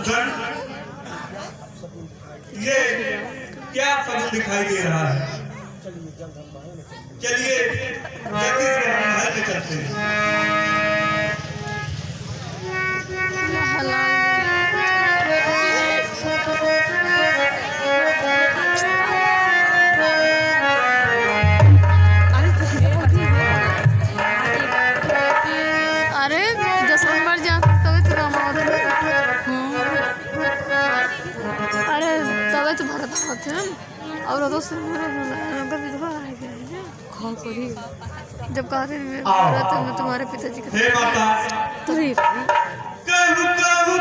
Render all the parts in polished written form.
सुदर्शन, ये क्या पद दिखाई दे रहा है? चलिए जल्दी से हम महल में चलते हैं। अरे 10 नंबर जा तबे तो काम आवत है। अरे तबे तो भरत होते हैं और तो से नगर विधवा रह गया है खा करी जब कहते हैं भरत में तुम्हारे पिताजी का हे माता तारीफ कहू कहू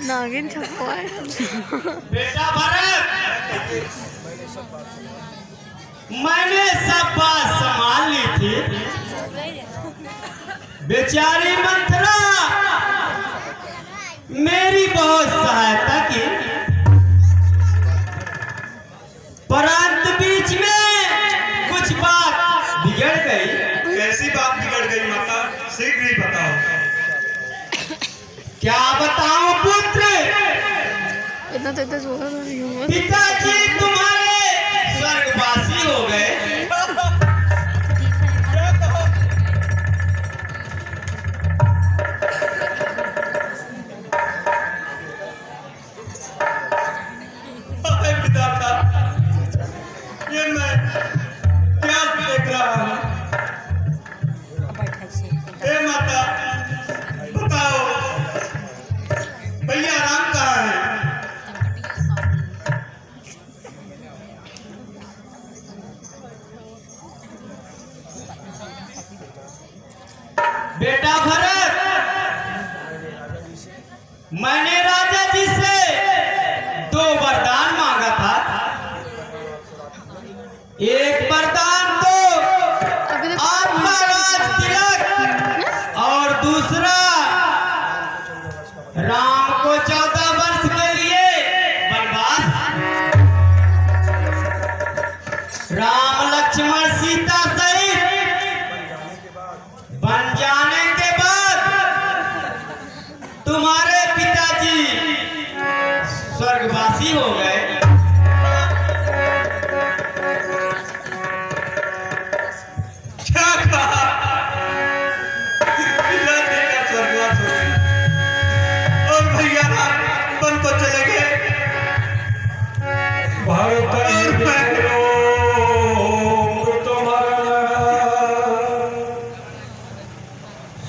नागिन छपवा है। बेटा भरत, मैंने सब बात संभाल ली थी। बेचारी मंथरा मेरी बहुत सहायता की, परंतु बीच में कुछ बात बिगड़ गई। कैसी बात बिगड़ गई माता? शीघ्र ही बताओ। क्या बताऊं पुत्र? इतना तो जोर नहीं हुआ। पिताजी तुम्हारे स्वर्गवासी हो गए। पिताता, ये मैं क्या देख रहा हूँ? हे माता बताओ, भैया राम कहाँ है? बेटा भरत, मैंने राजा जी से 2 वरदान मांगा था। एक वरदान तो आपका राज तिलक और दूसरा राम को 14 वर्ष के लिए वनवास। राम लक्ष्मण सीता सहित बन जाने के बाद तुम्हारे पिताजी स्वर्गवासी हो गए। क्या कहा? पिताजी का स्वर्गवास हो गया और भैया वन को चले गए।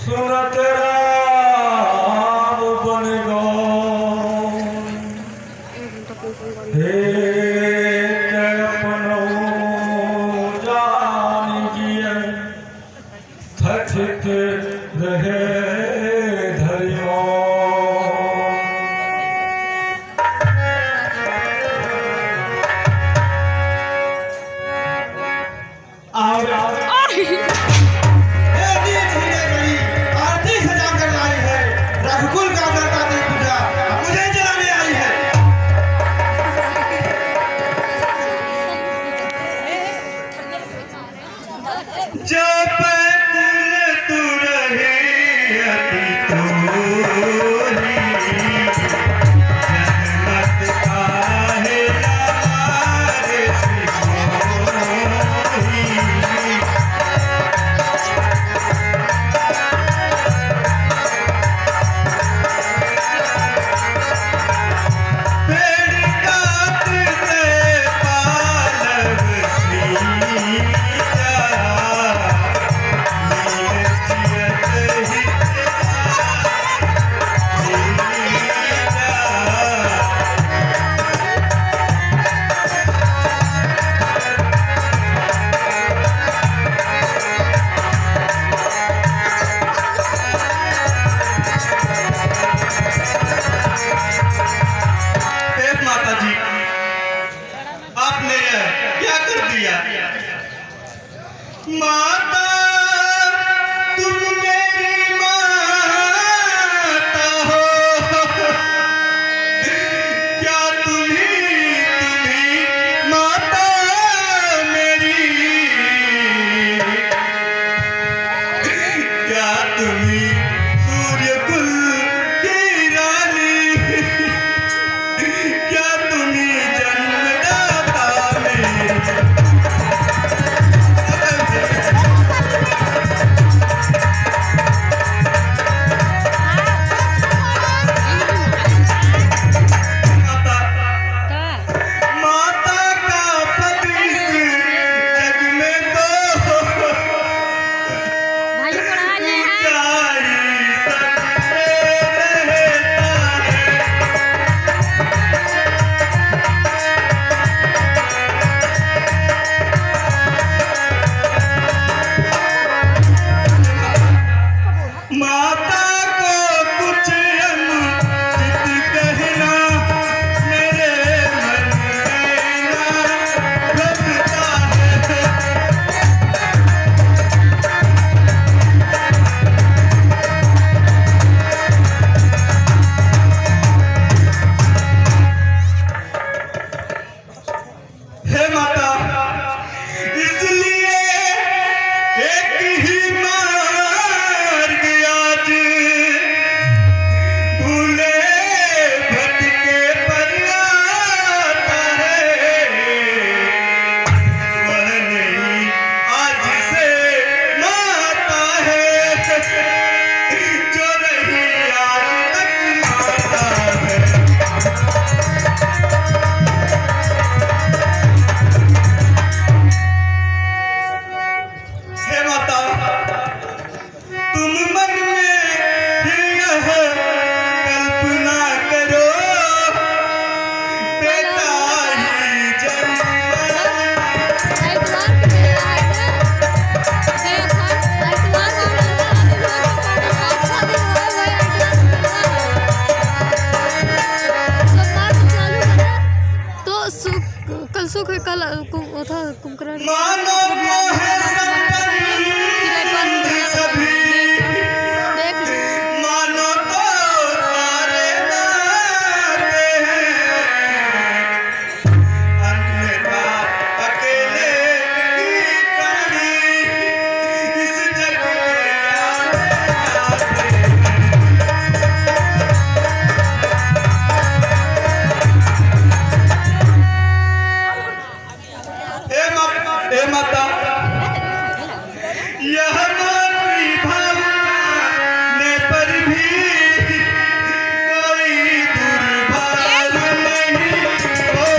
सुनत राम बन गो हे अपनो जान जिए थकित रहे धरियो आरती सजा कर लाई है, रघुकुल का लड़का ने पूजा मुझे जलाने आई है। कल सुख है कल था कुंभकर्ण मानो मोहे संपत्ति सभी देख लो मानो तो सारे नाते हैं अन्यथा अकेले की कहानी इस जग में आते हैं। हे माता यह मातृ भावने पर भी कोई दुर्भाग्य नहीं होगा।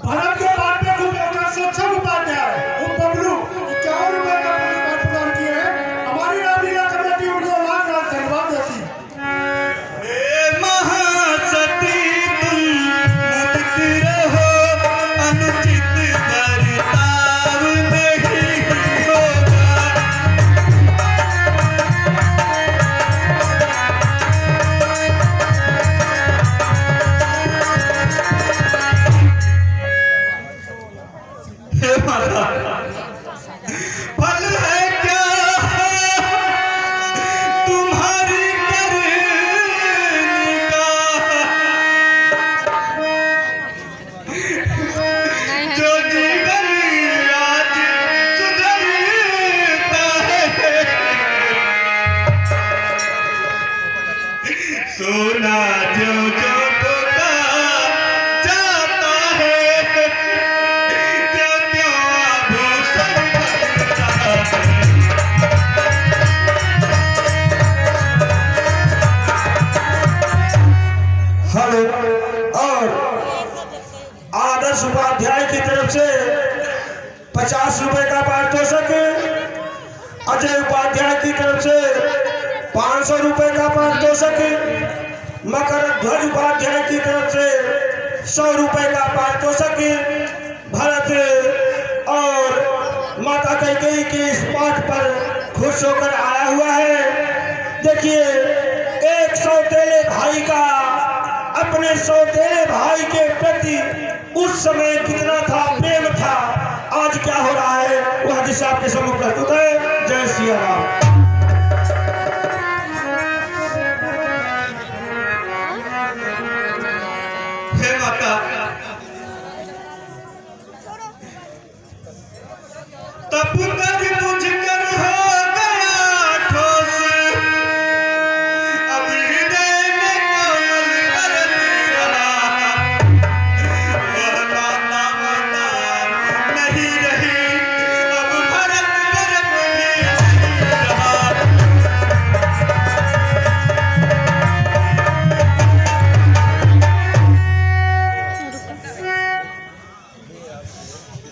भारत के बाटे को 106 उपाध्याय उप बबलू 51 रुपए का पुरस्कार प्रदान किए हैं। हमारी रामलीला कमेटी उनको लाख लाख धन्यवाद देती है। हे महासती तुम मुक्त रहो अनुचित बर्ताव नहीं होगा। हे माता फल है क्या तुम्हारी करनी का जो जीवन आज सुधरता है सोना जो जो धोता जाता है क्यों क्यों आभूषण बनता है। हेलो और आदर्श उपाध्याय की तरफ से 50 रुपए का पारितोषिक, अजय उपाध्याय की तरफ से 500 रुपए का पारितोषिक, मकर ध्वज उपाध्याय की तरफ से 100 रुपए का पारितोषिक भरत और माता कैकेयी के इस पाठ पर खुश होकर आया हुआ है। देखिए एक सौतेले भाई का अपने सौतेले भाई के प्रति उस समय कितना था प्रेम था, आज क्या हो रहा है वह दिशा आपके सम्मुख प्रस्तुत है। जय श्री राम। हे माता तब तक मुझकर हो गया ठोस अब हृदय में कोमल करत रहा वह माता माता नहीं रही अब भरत भरत भी नहीं रहा।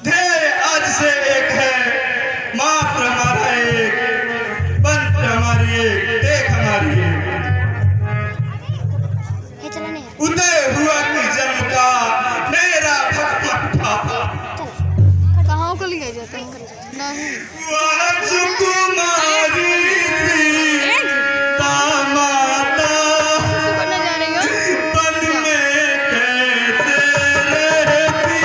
ध्येय आज से एक है मात्र हमारा एक पंथ हमारी एक देख हमारी एक उदय हुआ कि जन्म का मेरा भगवान था कहाँ को लिया जाता है नहीं वह सुकुमारी थी माता करने जा रही हो बन में कैसे रहती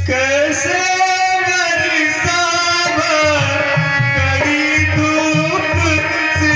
कैसे मेरी सावर कड़ी धूप से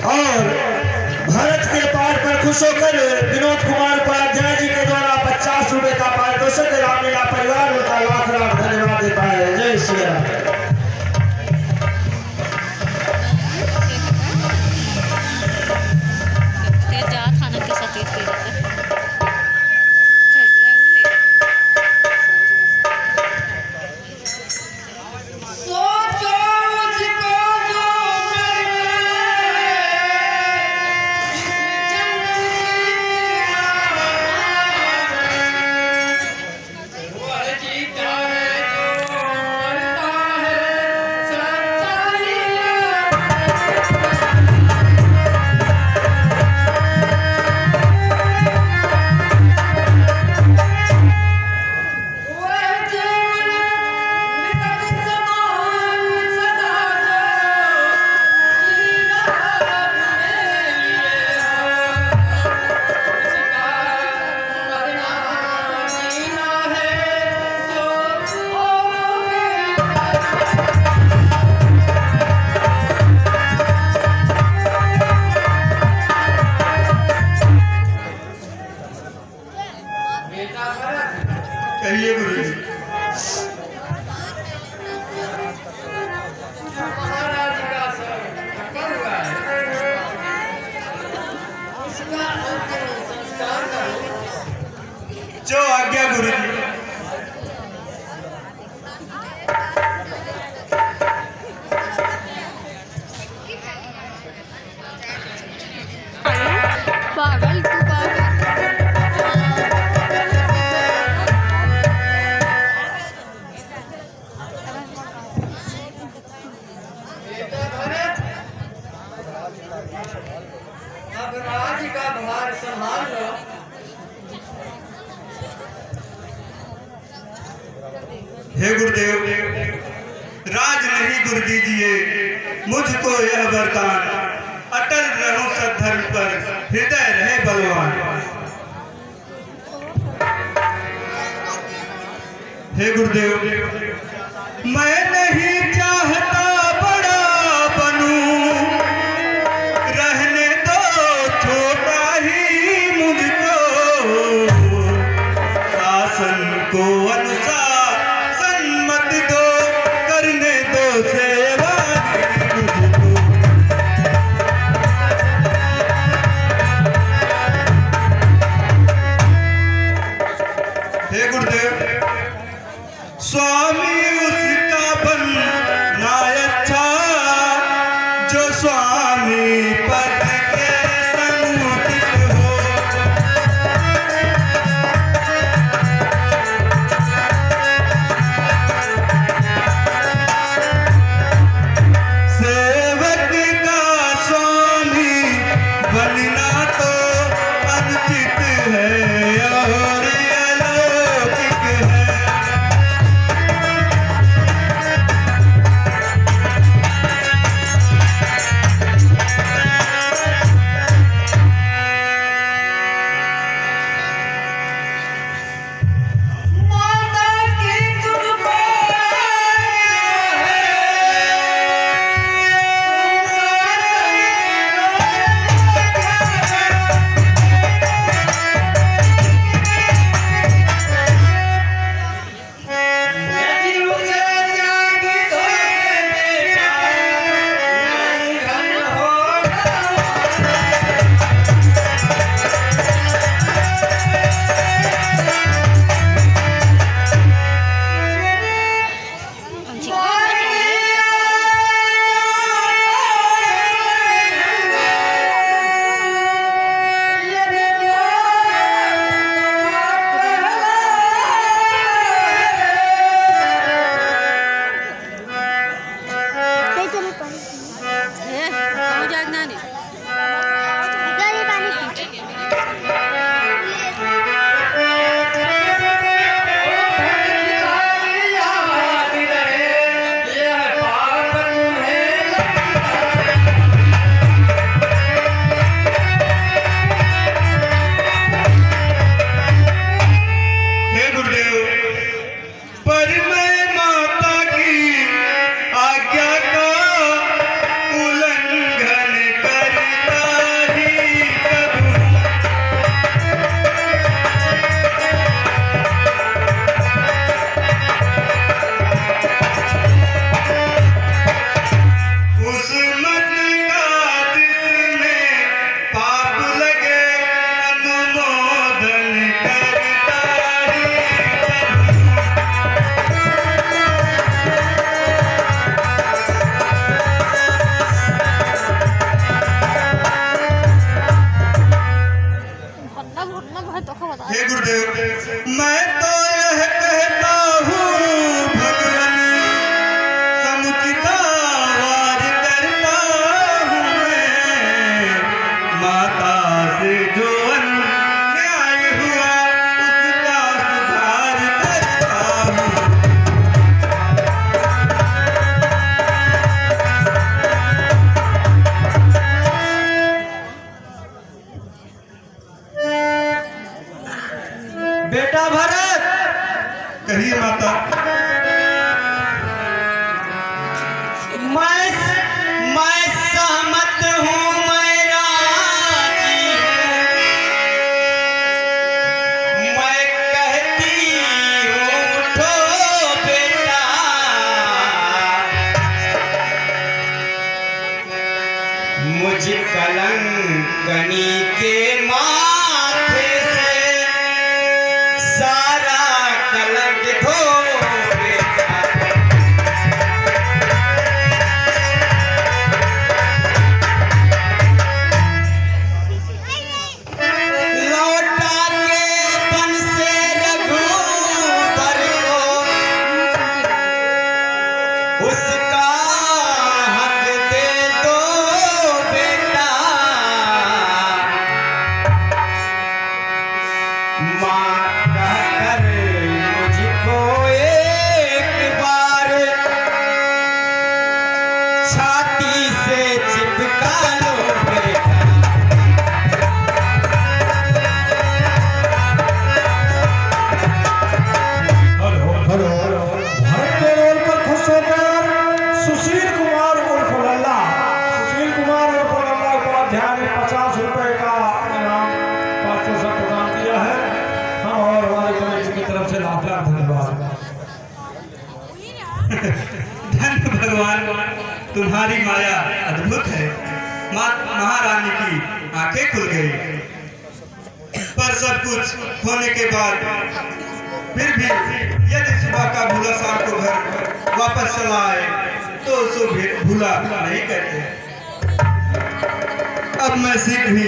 और भरत के पाठ पर खुश होकर विनोद कुमार उपाध्याय जी के द्वारा 50 रुपए का पारितोषिक रामलीला परिवार उनका लाख लाख धन्यवाद देता है। जय श्री राम। कहिए गुरु जी। जो आज्ञा गुरु जी। पागल तू पागल। अब राज का भार संभाल लो। हे गुरुदेव, राज नहीं गुरु दीजिए मुझको यह वरदान, अटल रहूं सद्धर्म पर हृदय रहे बलवान। हे गुरुदेव, मैं नहीं चाहता बड़ा बनूं, रहने दो छोटा ही मुझको, शासन को अनुशासन मत दो, करने दो सेवा मुझको। हे गुरुदेव, स्वामी उसका बनना अच्छा, जो स्वामी पद के समुचित हो। सेवक का स्वामी बनना तो अनुचित है और अलौकिक है। कर राजा भरत, कहिए माता। मैं सहमत हूँ, मैं राजी हूँ। मैं कहती हूँ उठो बेटा, मुझ कलंकनी के माथे से सारा कलंक धो बेटा। लौटा के बन से रघुबर को उसका हक दे दो बेटा। माँ कहकर मुझको एक बार छाती से चिपका लो बेटा। हेलो भारत के रोल पर खुश होकर सुशील कुमार उर्फ लल्ला, सुशील कुमार उर्फ लल्ला उपाध्याय ने 50 रुपए का इनाम पारितोषिक प्रदान किया है। हम और हमारी कमेटी की तरफ से लाख लाख धन्यवाद। धन्य भगवान, तुम्हारी माया अद्भुत है। महारानी की आंखें खुल गई, पर सब कुछ होने के बाद फिर भी यदि सुबह का भूला शाम को घर वापस चला आए तो उसको भूला नहीं करते। अब मैं सीख भी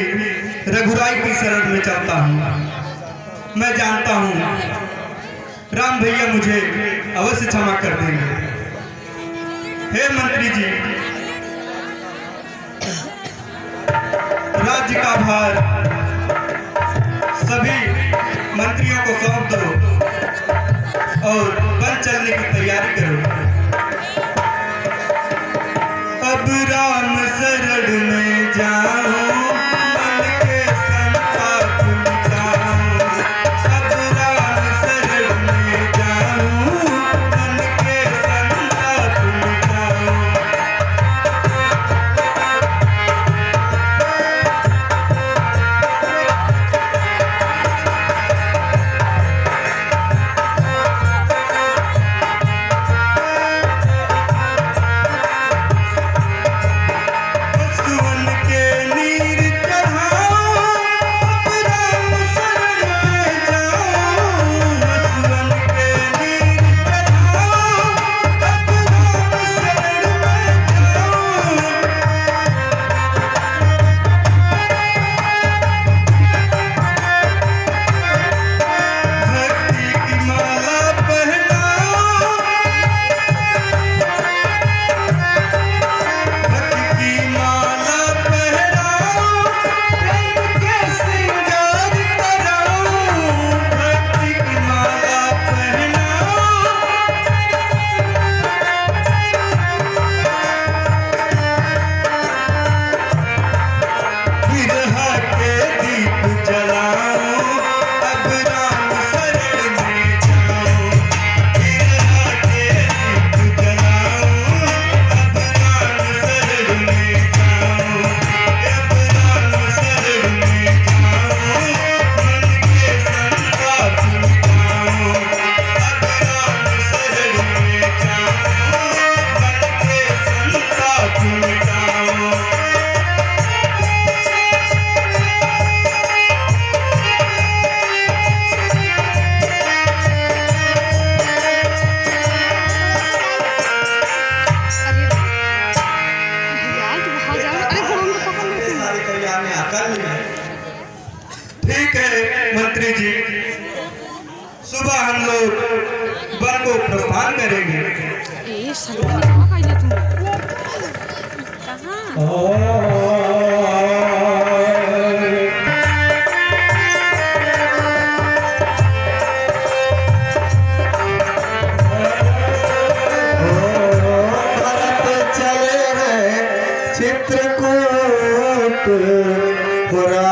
रघुराई की शरण में चलता हूँ। मैं जानता हूँ राम भैया मुझे अवश्य क्षमा कर देंगे। हे मंत्री जी, राज्य का भार सभी मंत्रियों को सौंप दो और बन चलने की तैयारी करो। अब राम शरण में जाओ, मन के संताप मिटाओ। अब राम शरण में जाओ, मन के संताप मिटाओ। सुवन के नीर चढ़ाओ, अब राम शरण में जाओ। सुवन के नीर चढ़ाओ, अब राम शरण में जाओ। भक्ति की माला पहनाओ, भक्ति की माला पहनाओ। प्रेम के श्रृंगार कराओ, भक्ति की माला पहनाओ। विरह के दीप जलाओ, अब राम शरण में जाओ। विरह के दीप जलाओ, अब राम शरण में जाओ। अब राम शरण में जाओ, मन के संताप मिटाओ। अब राम शरण में जाओ, मन के संताप मिटाओ। अरे यार तू बाहर जा। अरे घोड़ों को पकड़ लो तुम। सारी तैयार में अकल है। ठीक है मंत्री जी, सुबह हम लोग वन को प्रस्थान करेंगे। ए सलमान कहाँ खाई ले तू? कहाँ? भरत चले हैं चित्रकूट पुरा